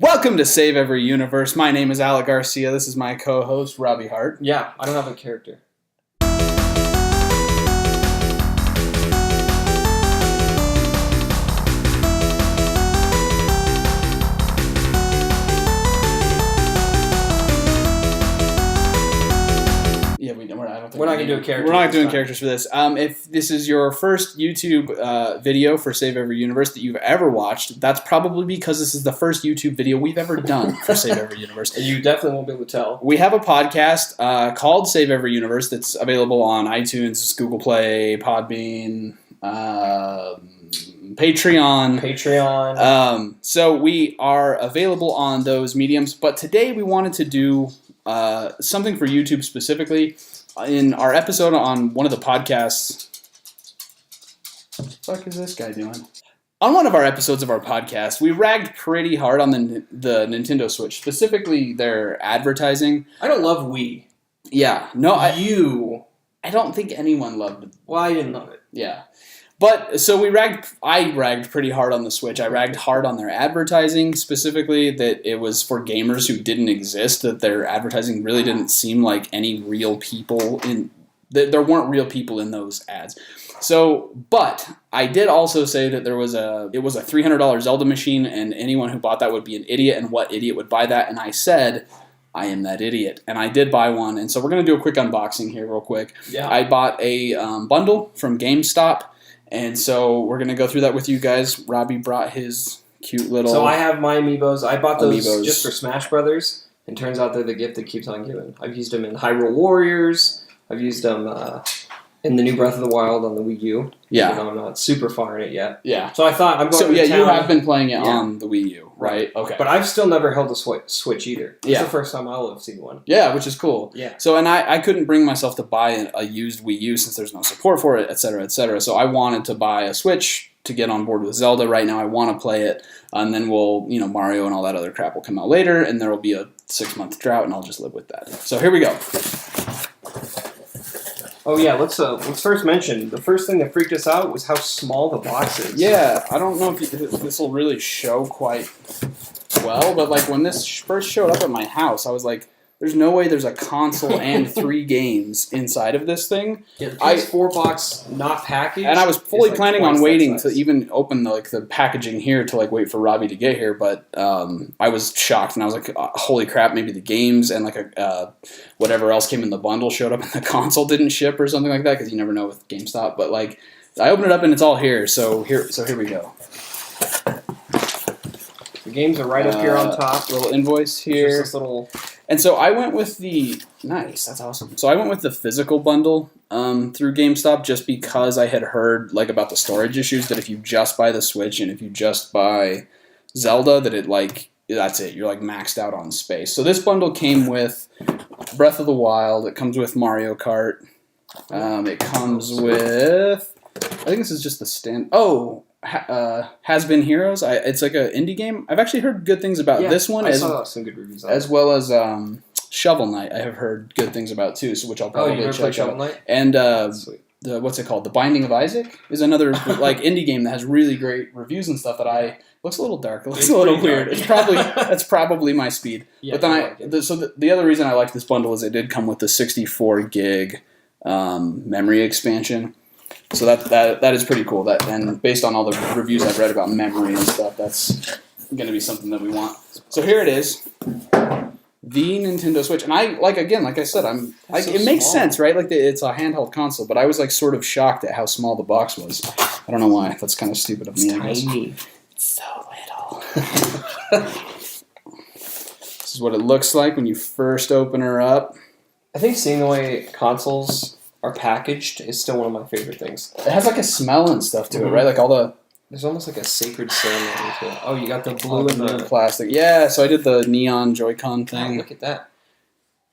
Welcome to Save Every Universe. My name is Alec Garcia. This is my co-host, Robbie Hart. Yeah, I don't have a character. Yeah, We're not going to do a character. We're not doing characters for this. If this is your first YouTube video for Save Every Universe that you've ever watched, that's probably because this is the first YouTube video we've ever done for Save Every Universe. And you definitely won't be able to tell. We have a podcast called Save Every Universe that's available on iTunes, Google Play, Podbean, Patreon. So we are available on those mediums. But today we wanted to do something for YouTube specifically. In our episode on one of the podcasts, what the fuck is this guy doing? On one of our episodes of our podcast, we ragged pretty hard on the Nintendo Switch, specifically their advertising. I don't love Wii. Yeah, no, I don't think anyone loved it. Well, I didn't love it. Yeah. But, so I ragged pretty hard on the Switch. I ragged hard on their advertising, specifically that it was for gamers who didn't exist, that their advertising really didn't seem like any real people there weren't real people in those ads. So, but I did also say that it was a $300 Zelda machine, and anyone who bought that would be an idiot, and what idiot would buy that? And I said, I am that idiot. And I did buy one, and so we're going to do a quick unboxing here real quick. Yeah. I bought a bundle from GameStop. And so we're going to go through that with you guys. Robbie brought his cute little... So I have my Amiibos. I bought those Amiibos just for Smash Brothers. And turns out they're the gift that keeps on giving. I've used them in Hyrule Warriors. I've used them in the new Breath of the Wild on the Wii U. Yeah. Even though I'm not super far in it yet. Yeah. So I thought I'm going to town. You have been playing it on the Wii U, right? Okay. But I've still never held a Switch either. It's Yeah. the first time I'll have seen one. Yeah, which is cool. Yeah. So, and I couldn't bring myself to buy a used Wii U since there's no support for it, et cetera, et cetera. So I wanted to buy a Switch to get on board with Zelda. Right now I want to play it, and then Mario and all that other crap will come out later, and there will be a 6-month drought, and I'll just live with that. So here we go. Oh yeah, let's first mention the first thing that freaked us out was how small the box is. Yeah, I don't know if this will really show quite well, but like when this first showed up at my house, I was like, "There's no way there's a console and 3 games inside of this thing." Yeah, the PS4 box not packaged. And I was fully planning on waiting to size. even open the packaging here to wait for Robbie to get here, but I was shocked and I was like, "Holy crap! Maybe the games and whatever else came in the bundle showed up and the console didn't ship or something like that," because you never know with GameStop. But I opened it up and it's all here. So here we go. The games are right up here on top. Little invoice here. Just this little. And so I went with nice, that's awesome. So I went with the physical bundle through GameStop just because I had heard about the storage issues, that if you just buy the Switch and if you just buy Zelda, that that's it. You're maxed out on space. So this bundle came with Breath of the Wild. It comes with Mario Kart. It comes with, I think this is just the stand. Oh, Has Been Heroes. It's like an indie game. I've actually heard good things about this one. I saw some good reviews on as well as Shovel Knight. I have heard good things about too, so which I'll probably check out. Shovel Knight? And what's it called? The Binding of Isaac is another indie game that has really great reviews and stuff. Looks a little dark. It looks a little weird. It's that's probably my speed. Yeah, but then the other reason I like this bundle is it did come with the 64 gig memory expansion. So that is pretty cool. And based on all the reviews I've read about memory and stuff, that's going to be something that we want. So here it is, the Nintendo Switch. And like I said, it makes sense, right? It's a handheld console, but I was sort of shocked at how small the box was. I don't know why. That's kind of stupid of me. Tiny. It's so little. This is what it looks like when you first open her up. I think seeing the way consoles are packaged is still one of my favorite things. It has a smell and stuff to it, right? There's almost a sacred ceremony to it. Oh, you got the blue and the plastic. Yeah, so I did the neon Joy-Con thing. Oh, look at that.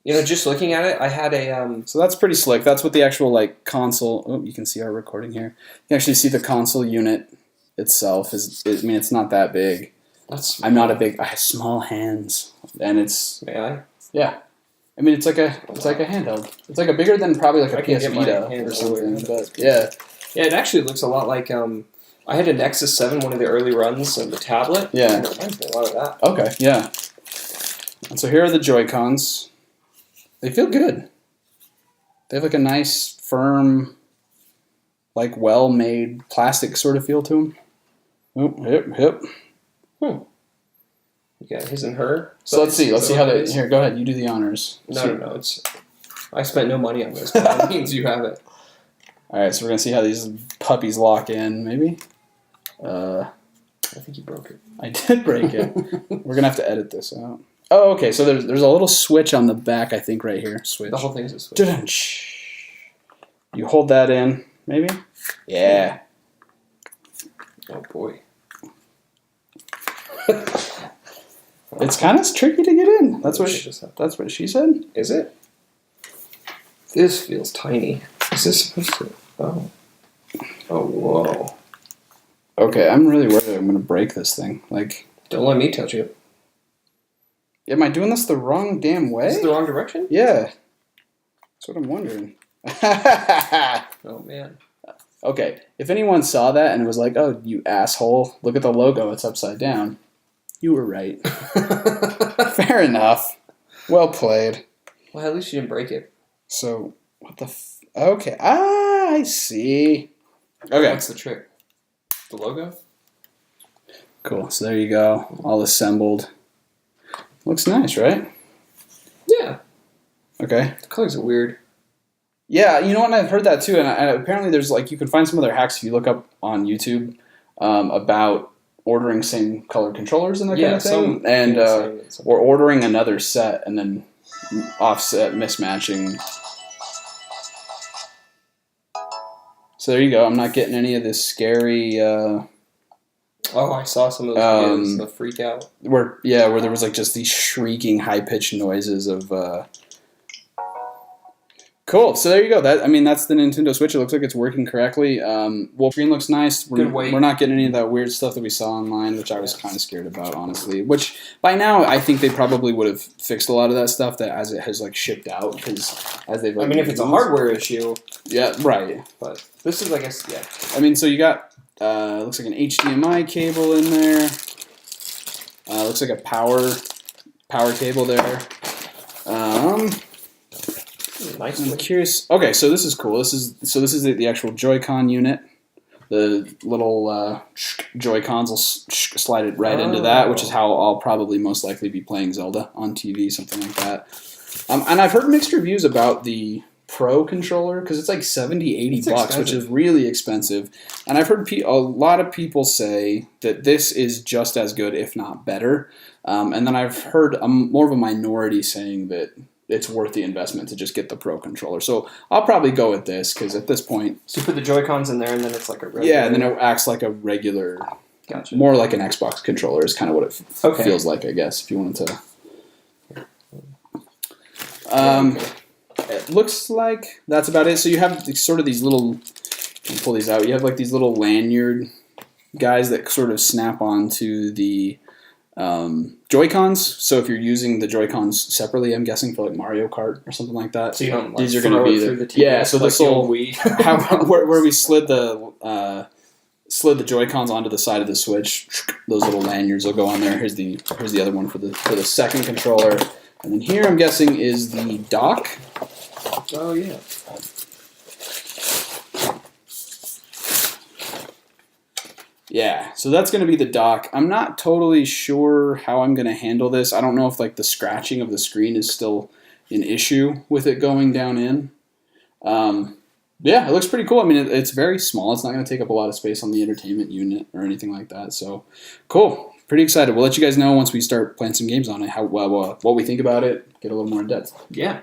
Just looking at it, I had a... So that's pretty slick. That's what the actual console... Oh, you can see our recording here. You can actually see the console unit itself. It's not that big. I have small hands, and it's... May I? Yeah. It's like a handheld. It's bigger than probably a PS Vita or something. But yeah. Yeah, it actually looks a lot like I had a Nexus 7, one of the early runs of the tablet. Yeah. And it reminds me a lot of that. Okay, yeah. And so here are the Joy-Cons. They feel good. They have like a nice, firm, like well-made plastic sort of feel to them. Oh, hip. You got his and her. So let's see how they... Here, go ahead. You do the honors. No. I spent no money on this, but that means you have it. All right, so we're going to see how these puppies lock in, maybe. I think you broke it. I did break it. We're going to have to edit this out. Oh, okay, so there's a little switch on the back, I think, right here. Switch. The whole thing's a switch. Da-dun-shh. You hold that in, maybe? Yeah. Oh, boy. It's kind of tricky to get in. That's what she said. Is it? This feels tiny. Is this supposed to... Oh. Oh, whoa. Okay, I'm really worried I'm going to break this thing. Like, don't let me touch it. Am I doing this the wrong damn way? Is it the wrong direction? Yeah. That's what I'm wondering. Oh, man. Okay, if anyone saw that and was like, oh, you asshole, look at the logo, it's upside down. You were right. Fair enough. Well played. Well, at least you didn't break it. So, what the okay. I see. Okay. What's the trick? The logo? Cool. So there you go. All assembled. Looks nice, right? Yeah. Okay. The colors are weird. Yeah, you know what? I've heard that too. And apparently there's like, you can find some other hacks if you look up on YouTube about ordering same color controllers and that kind of thing. And, or ordering another set and then offset mismatching. So there you go. I'm not getting any of this scary. Oh, I saw some of those videos. The freak out. Where there was like just these shrieking, high pitched noises of. Cool. So there you go. That's the Nintendo Switch. It looks like it's working correctly. Screen looks nice. We're not getting any of that weird stuff that we saw online, which I was kind of scared about, honestly. Which by now I think they probably would have fixed a lot of that stuff that as it has like shipped out because as they've. Like, if it's a hardware issue. Yeah. Right. But this is, I guess, yeah. So you got looks like an HDMI cable in there. Looks like a power cable there. Nice. I'm curious. Okay, so this is cool. This is the actual Joy-Con unit. The little Joy-Cons will slide it right into that, which is how I'll probably most likely be playing Zelda on TV, something like that. And I've heard mixed reviews about the Pro controller because it's like $70-$80, expensive. which is really expensive. And I've heard a lot of people say that this is just as good, if not better. And then I've heard more of a minority saying that it's worth the investment to just get the Pro controller. So I'll probably go with this because at this point... So you put the Joy-Cons in there and then it's like a regular... Yeah, and then it acts like a regular... Gotcha. More like an Xbox controller is kind of what it feels like, I guess, if you wanted to... It looks like that's about it. So you have sort of these little... Let me pull these out. You have like these little lanyard guys that sort of snap onto the... Joy-Cons. So if you're using the Joy-Cons separately, I'm guessing for like Mario Kart or something like that. So you don't these are going to be the TV, yeah. So like this will where we slid the Joy-Cons onto the side of the Switch. Those little lanyards will go on there. Here's the other one for the second controller, and then here I'm guessing is the dock. Oh yeah. Yeah, so that's going to be the dock. I'm not totally sure how I'm going to handle this. I don't know if like the scratching of the screen is still an issue with it going down in. Yeah, it looks pretty cool. It's very small. It's not going to take up a lot of space on the entertainment unit or anything like that. So, cool. Pretty excited. We'll let you guys know once we start playing some games on it, what we think about it, get a little more in depth. Yeah.